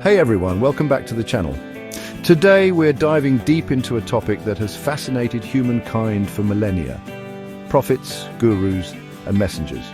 Hey everyone, welcome back to the channel. Today we're diving deep into a topic that has fascinated humankind for millennia. Prophets, gurus, and messengers.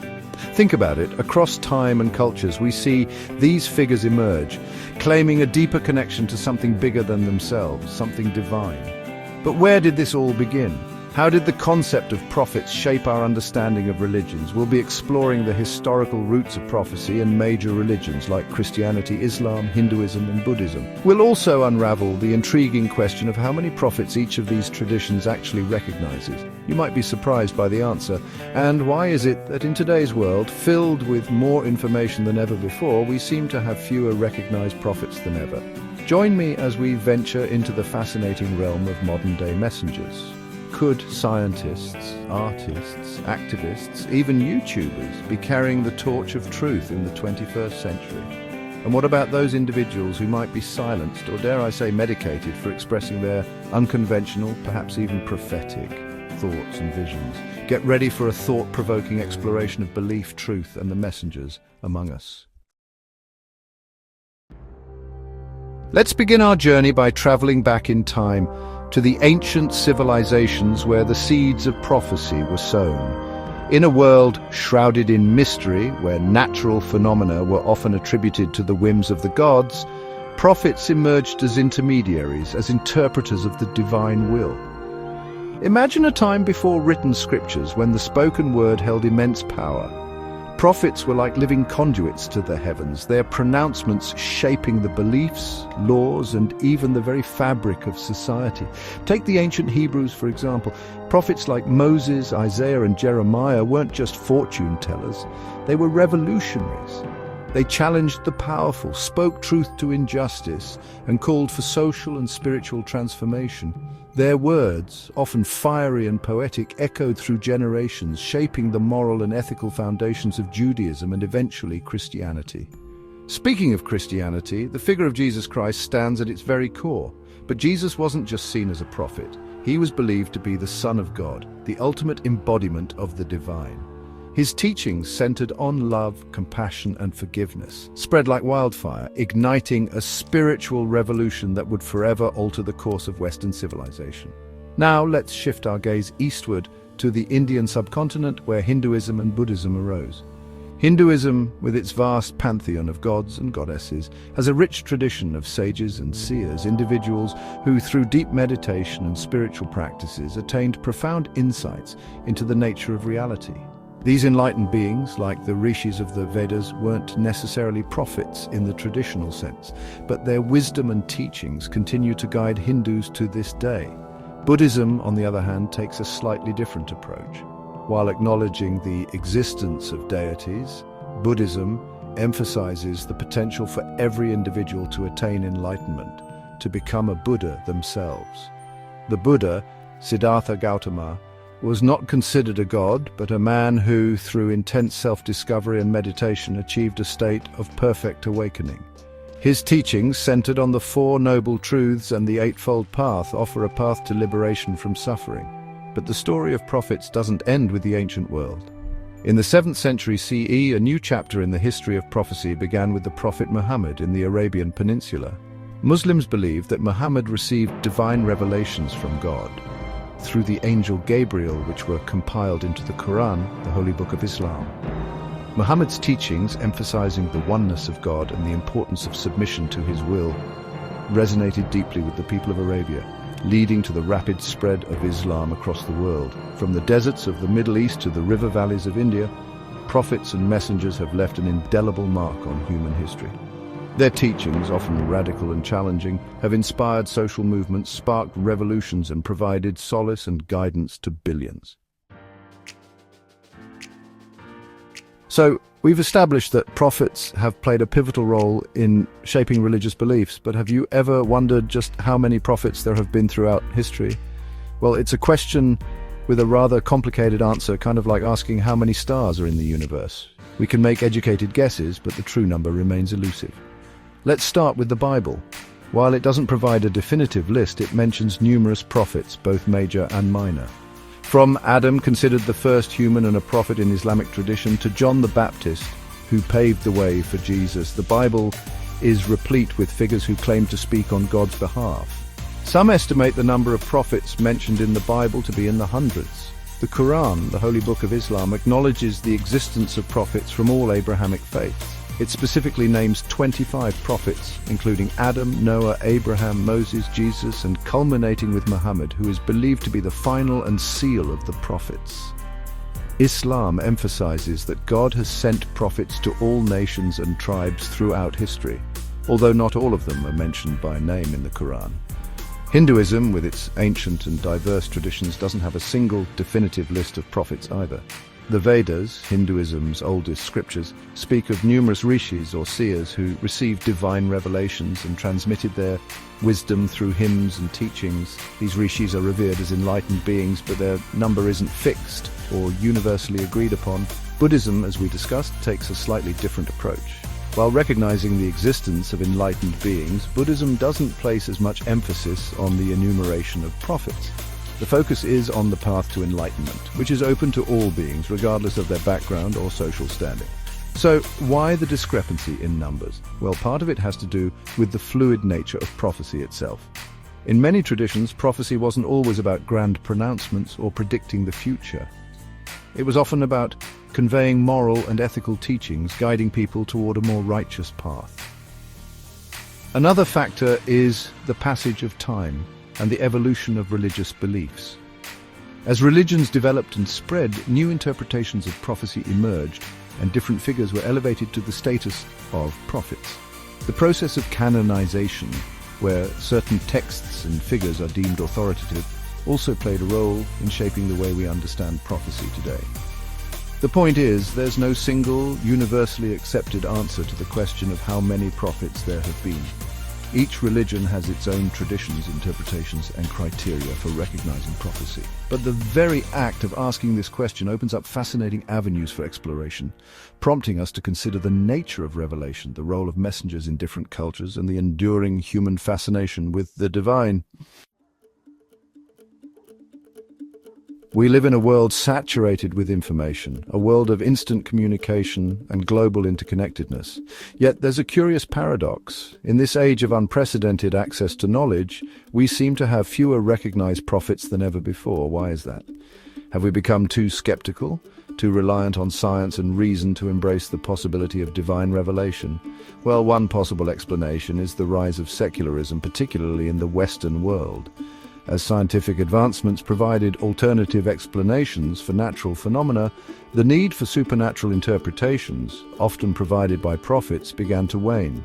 Think about it, across time and cultures we see these figures emerge, claiming a deeper connection to something bigger than themselves, something divine. But where did this all begin? How did the concept of prophets shape our understanding of religions? We'll be exploring the historical roots of prophecy in major religions like Christianity, Islam, Hinduism, and Buddhism. We'll also unravel the intriguing question of how many prophets each of these traditions actually recognizes. You might be surprised by the answer. And why is it that in today's world, filled with more information than ever before, we seem to have fewer recognized prophets than ever? Join me as we venture into the fascinating realm of modern-day messengers. Could scientists, artists, activists, even YouTubers be carrying the torch of truth in the 21st century? And what about those individuals who might be silenced, or dare I say medicated, for expressing their unconventional, perhaps even prophetic, thoughts and visions? Get ready for a thought-provoking exploration of belief, truth, and the messengers among us. Let's begin our journey by traveling back in time to the ancient civilizations where the seeds of prophecy were sown. In a world shrouded in mystery, where natural phenomena were often attributed to the whims of the gods, prophets emerged as intermediaries, as interpreters of the divine will. Imagine a time before written scriptures, when the spoken word held immense power. Prophets were like living conduits to the heavens, their pronouncements shaping the beliefs, laws, and even the very fabric of society. Take the ancient Hebrews, for example. Prophets like Moses, Isaiah, and Jeremiah weren't just fortune tellers. They were revolutionaries. They challenged the powerful, spoke truth to injustice, and called for social and spiritual transformation. Their words, often fiery and poetic, echoed through generations, shaping the moral and ethical foundations of Judaism and eventually Christianity. Speaking of Christianity, the figure of Jesus Christ stands at its very core. But Jesus wasn't just seen as a prophet. He was believed to be the Son of God, the ultimate embodiment of the divine. His teachings centered on love, compassion, and forgiveness, spread like wildfire, igniting a spiritual revolution that would forever alter the course of Western civilization. Now let's shift our gaze eastward to the Indian subcontinent, where Hinduism and Buddhism arose. Hinduism, with its vast pantheon of gods and goddesses, has a rich tradition of sages and seers, individuals who, through deep meditation and spiritual practices, attained profound insights into the nature of reality. These enlightened beings, like the rishis of the Vedas, weren't necessarily prophets in the traditional sense, but their wisdom and teachings continue to guide Hindus to this day. Buddhism, on the other hand, takes a slightly different approach. While acknowledging the existence of deities, Buddhism emphasizes the potential for every individual to attain enlightenment, to become a Buddha themselves. The Buddha, Siddhartha Gautama, was not considered a god, but a man who, through intense self-discovery and meditation, achieved a state of perfect awakening. His teachings, centered on the Four Noble Truths and the Eightfold Path, offer a path to liberation from suffering. But the story of prophets doesn't end with the ancient world. In the 7th century CE, a new chapter in the history of prophecy began with the prophet Muhammad in the Arabian Peninsula. Muslims believe that Muhammad received divine revelations from God through the angel Gabriel, which were compiled into the Quran, the holy book of Islam. Muhammad's teachings, emphasizing the oneness of God and the importance of submission to his will, resonated deeply with the people of Arabia, leading to the rapid spread of Islam across the world. From the deserts of the Middle East to the river valleys of India, prophets and messengers have left an indelible mark on human history. Their teachings, often radical and challenging, have inspired social movements, sparked revolutions, and provided solace and guidance to billions. So, we've established that prophets have played a pivotal role in shaping religious beliefs, but have you ever wondered just how many prophets there have been throughout history? Well, it's a question with a rather complicated answer, kind of like asking how many stars are in the universe. We can make educated guesses, but the true number remains elusive. Let's start with the Bible. While it doesn't provide a definitive list, it mentions numerous prophets, both major and minor. From Adam, considered the first human and a prophet in Islamic tradition, to John the Baptist, who paved the way for Jesus, the Bible is replete with figures who claim to speak on God's behalf. Some estimate the number of prophets mentioned in the Bible to be in the hundreds. The Quran, the holy book of Islam, acknowledges the existence of prophets from all Abrahamic faiths. It specifically names 25 prophets, including Adam, Noah, Abraham, Moses, Jesus, and culminating with Muhammad, who is believed to be the final and seal of the prophets. Islam emphasizes that God has sent prophets to all nations and tribes throughout history, although not all of them are mentioned by name in the Quran. Hinduism, with its ancient and diverse traditions, doesn't have a single definitive list of prophets either. The Vedas, Hinduism's oldest scriptures, speak of numerous rishis or seers who received divine revelations and transmitted their wisdom through hymns and teachings. These rishis are revered as enlightened beings, but their number isn't fixed or universally agreed upon. Buddhism, as we discussed, takes a slightly different approach. While recognizing the existence of enlightened beings, Buddhism doesn't place as much emphasis on the enumeration of prophets. The focus is on the path to enlightenment, which is open to all beings, regardless of their background or social standing. So, why the discrepancy in numbers? Well, part of it has to do with the fluid nature of prophecy itself. In many traditions, prophecy wasn't always about grand pronouncements or predicting the future. It was often about conveying moral and ethical teachings, guiding people toward a more righteous path. Another factor is the passage of time and the evolution of religious beliefs. As religions developed and spread, new interpretations of prophecy emerged, and different figures were elevated to the status of prophets. The process of canonization, where certain texts and figures are deemed authoritative, also played a role in shaping the way we understand prophecy today. The point is, there's no single, universally accepted answer to the question of how many prophets there have been. Each religion has its own traditions, interpretations, and criteria for recognizing prophecy. But the very act of asking this question opens up fascinating avenues for exploration, prompting us to consider the nature of revelation, the role of messengers in different cultures, and the enduring human fascination with the divine. We live in a world saturated with information, a world of instant communication and global interconnectedness. Yet there's a curious paradox. In this age of unprecedented access to knowledge, we seem to have fewer recognized prophets than ever before. Why is that? Have we become too skeptical, too reliant on science and reason to embrace the possibility of divine revelation? Well, one possible explanation is the rise of secularism, particularly in the Western world. As scientific advancements provided alternative explanations for natural phenomena, the need for supernatural interpretations, often provided by prophets, began to wane.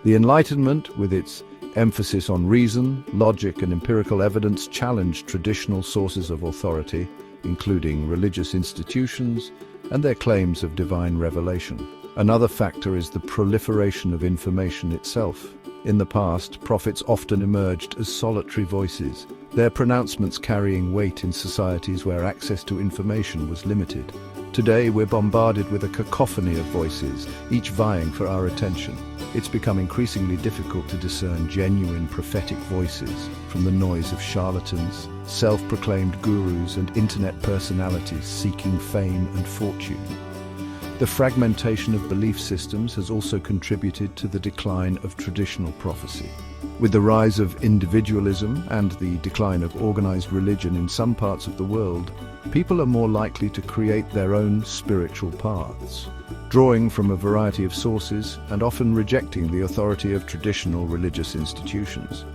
The Enlightenment, with its emphasis on reason, logic, and empirical evidence, challenged traditional sources of authority, including religious institutions, and their claims of divine revelation. Another factor is the proliferation of information itself. In the past, prophets often emerged as solitary voices, their pronouncements carrying weight in societies where access to information was limited. Today, we're bombarded with a cacophony of voices, each vying for our attention. It's become increasingly difficult to discern genuine prophetic voices from the noise of charlatans, self-proclaimed gurus, and internet personalities seeking fame and fortune. The fragmentation of belief systems has also contributed to the decline of traditional prophecy. With the rise of individualism and the decline of organized religion in some parts of the world, people are more likely to create their own spiritual paths, drawing from a variety of sources and often rejecting the authority of traditional religious institutions.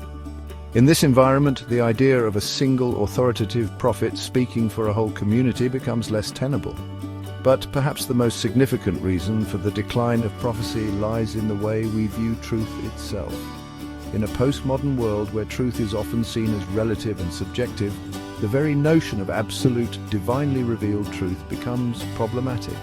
In this environment, the idea of a single authoritative prophet speaking for a whole community becomes less tenable. But perhaps the most significant reason for the decline of prophecy lies in the way we view truth itself. In a postmodern world where truth is often seen as relative and subjective, the very notion of absolute, divinely revealed truth becomes problematic.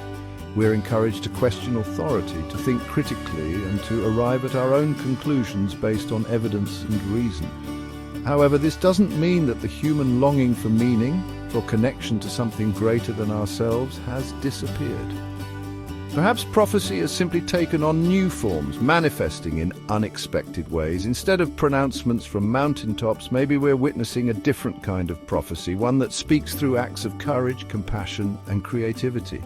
We're encouraged to question authority, to think critically, and to arrive at our own conclusions based on evidence and reason. However, this doesn't mean that the human longing for meaning, for connection to something greater than ourselves, has disappeared. Perhaps prophecy has simply taken on new forms, manifesting in unexpected ways. Instead of pronouncements from mountaintops, maybe we're witnessing a different kind of prophecy, one that speaks through acts of courage, compassion, and creativity.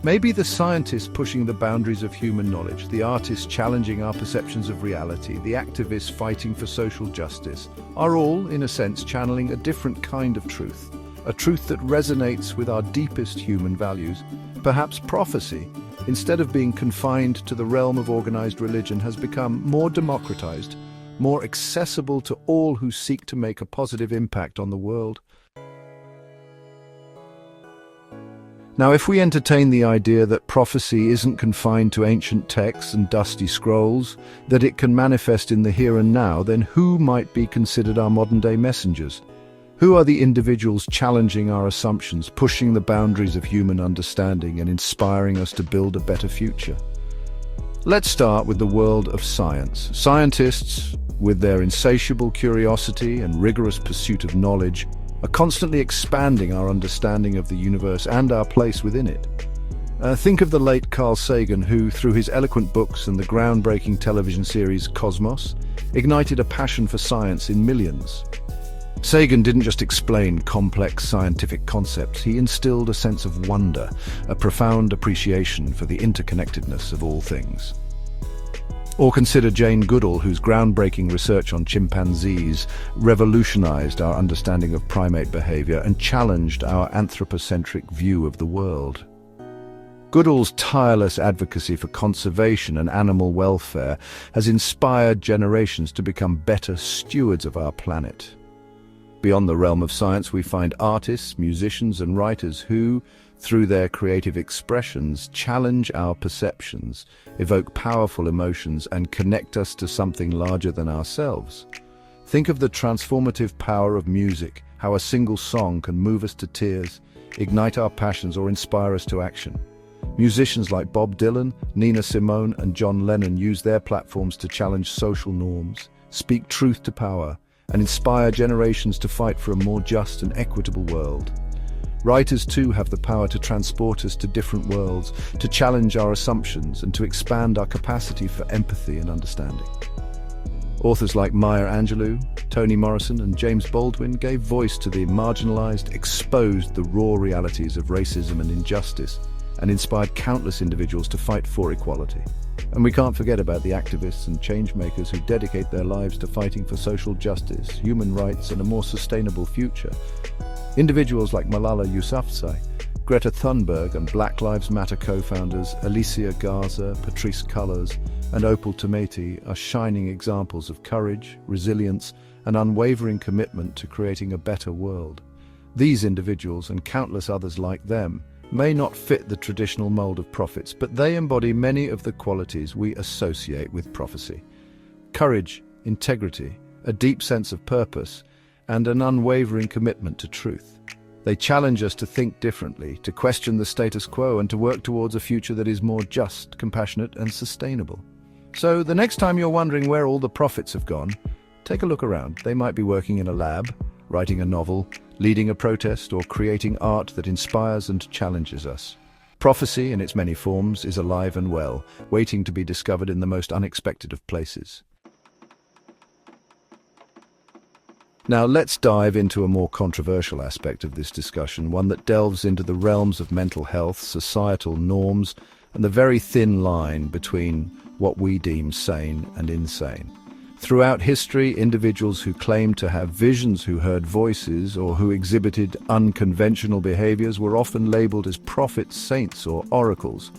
Maybe the scientists pushing the boundaries of human knowledge, the artists challenging our perceptions of reality, the activists fighting for social justice, are all, in a sense, channeling a different kind of truth. A truth that resonates with our deepest human values. Perhaps prophecy, instead of being confined to the realm of organized religion, has become more democratized, more accessible to all who seek to make a positive impact on the world. Now, if we entertain the idea that prophecy isn't confined to ancient texts and dusty scrolls, that it can manifest in the here and now, then who might be considered our modern-day messengers? Who are the individuals challenging our assumptions, pushing the boundaries of human understanding and inspiring us to build a better future? Let's start with the world of science. Scientists, with their insatiable curiosity and rigorous pursuit of knowledge, are constantly expanding our understanding of the universe and our place within it. Think of the late Carl Sagan, who, through his eloquent books and the groundbreaking television series Cosmos, ignited a passion for science in millions. Sagan didn't just explain complex scientific concepts, he instilled a sense of wonder, a profound appreciation for the interconnectedness of all things. Or consider Jane Goodall, whose groundbreaking research on chimpanzees revolutionized our understanding of primate behavior and challenged our anthropocentric view of the world. Goodall's tireless advocacy for conservation and animal welfare has inspired generations to become better stewards of our planet. Beyond the realm of science, we find artists, musicians, and writers who, through their creative expressions, challenge our perceptions, evoke powerful emotions, and connect us to something larger than ourselves. Think of the transformative power of music, how a single song can move us to tears, ignite our passions, or inspire us to action. Musicians like Bob Dylan, Nina Simone, and John Lennon use their platforms to challenge social norms, speak truth to power, and inspire generations to fight for a more just and equitable world. Writers too have the power to transport us to different worlds, to challenge our assumptions, and to expand our capacity for empathy and understanding. Authors like Maya Angelou, Toni Morrison, and James Baldwin gave voice to the marginalized, exposed the raw realities of racism and injustice, and inspired countless individuals to fight for equality. And we can't forget about the activists and change-makers who dedicate their lives to fighting for social justice, human rights, and a more sustainable future. Individuals like Malala Yousafzai, Greta Thunberg, and Black Lives Matter co-founders Alicia Garza, Patrisse Cullors, and Opal Tometi are shining examples of courage, resilience, and unwavering commitment to creating a better world. These individuals, and countless others like them, may not fit the traditional mold of prophets, but they embody many of the qualities we associate with prophecy. Courage, integrity, a deep sense of purpose, and an unwavering commitment to truth. They challenge us to think differently, to question the status quo, and to work towards a future that is more just, compassionate, and sustainable. So the next time you're wondering where all the prophets have gone, take a look around. They might be working in a lab, writing a novel, leading a protest, or creating art that inspires and challenges us. Prophecy, in its many forms, is alive and well, waiting to be discovered in the most unexpected of places. Now let's dive into a more controversial aspect of this discussion, one that delves into the realms of mental health, societal norms, and the very thin line between what we deem sane and insane. Throughout history, individuals who claimed to have visions, who heard voices, or who exhibited unconventional behaviors were often labeled as prophets, saints, or oracles.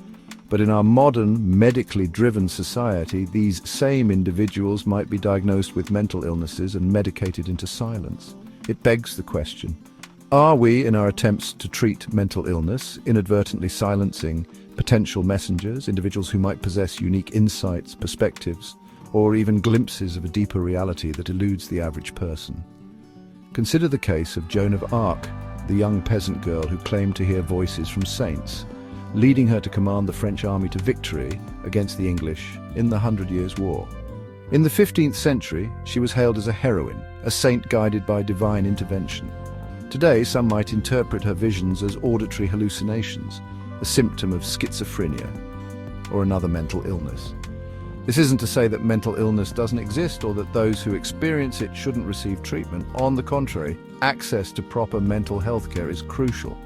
But in our modern, medically driven society, these same individuals might be diagnosed with mental illnesses and medicated into silence. It begs the question, are we, in our attempts to treat mental illness, inadvertently silencing potential messengers, individuals who might possess unique insights, perspectives, or even glimpses of a deeper reality that eludes the average person? Consider the case of Joan of Arc, the young peasant girl who claimed to hear voices from saints, leading her to command the French army to victory against the English in the 100 Years' War. In the 15th century, she was hailed as a heroine, a saint guided by divine intervention. Today, some might interpret her visions as auditory hallucinations, a symptom of schizophrenia or another mental illness. This isn't to say that mental illness doesn't exist or that those who experience it shouldn't receive treatment. On the contrary, access to proper mental health care is crucial.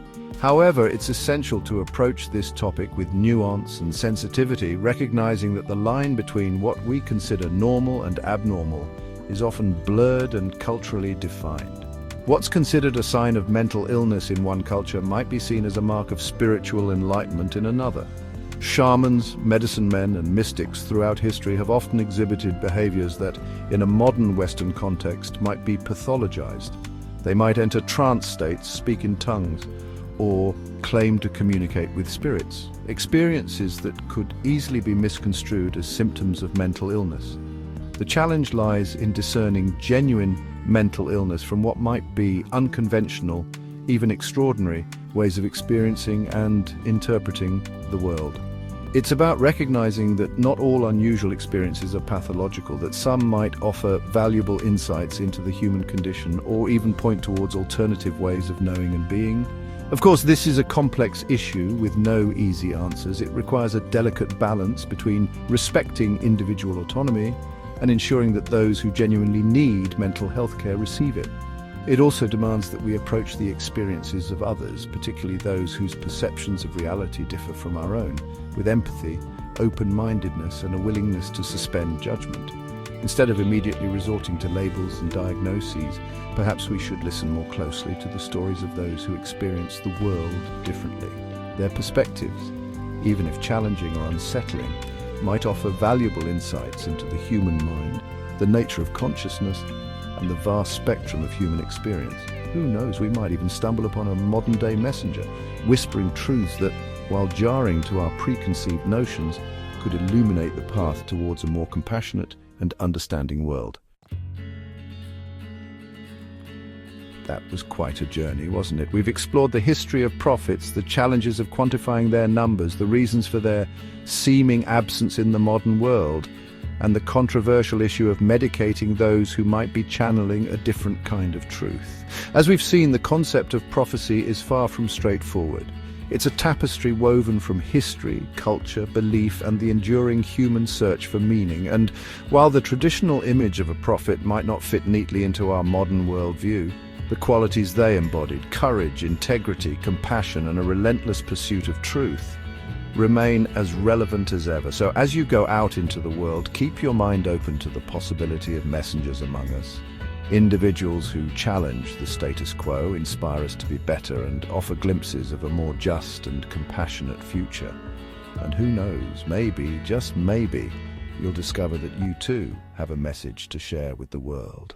However, it's essential to approach this topic with nuance and sensitivity, recognizing that the line between what we consider normal and abnormal is often blurred and culturally defined. What's considered a sign of mental illness in one culture might be seen as a mark of spiritual enlightenment in another. Shamans, medicine men, and mystics throughout history have often exhibited behaviors that, in a modern Western context, might be pathologized. They might enter trance states, speak in tongues, or claim to communicate with spirits, experiences that could easily be misconstrued as symptoms of mental illness. The challenge lies in discerning genuine mental illness from what might be unconventional, even extraordinary, ways of experiencing and interpreting the world. It's about recognizing that not all unusual experiences are pathological, that some might offer valuable insights into the human condition or even point towards alternative ways of knowing and being. Of course, this is a complex issue with no easy answers. It requires a delicate balance between respecting individual autonomy and ensuring that those who genuinely need mental health care receive it. It also demands that we approach the experiences of others, particularly those whose perceptions of reality differ from our own, with empathy, open-mindedness, and a willingness to suspend judgment. Instead of immediately resorting to labels and diagnoses, perhaps we should listen more closely to the stories of those who experience the world differently. Their perspectives, even if challenging or unsettling, might offer valuable insights into the human mind, the nature of consciousness, and the vast spectrum of human experience. Who knows, we might even stumble upon a modern-day messenger, whispering truths that, while jarring to our preconceived notions, could illuminate the path towards a more compassionate and understanding world. That was quite a journey, wasn't it? We've explored the history of prophets, the challenges of quantifying their numbers, the reasons for their seeming absence in the modern world, and the controversial issue of medicating those who might be channeling a different kind of truth. As we've seen, the concept of prophecy is far from straightforward. It's a tapestry woven from history, culture, belief, and the enduring human search for meaning. And while the traditional image of a prophet might not fit neatly into our modern worldview, the qualities they embodied, courage, integrity, compassion, and a relentless pursuit of truth, remain as relevant as ever. So as you go out into the world, keep your mind open to the possibility of messengers among us. Individuals who challenge the status quo, inspire us to be better, and offer glimpses of a more just and compassionate future. And who knows, maybe, just maybe, you'll discover that you too have a message to share with the world.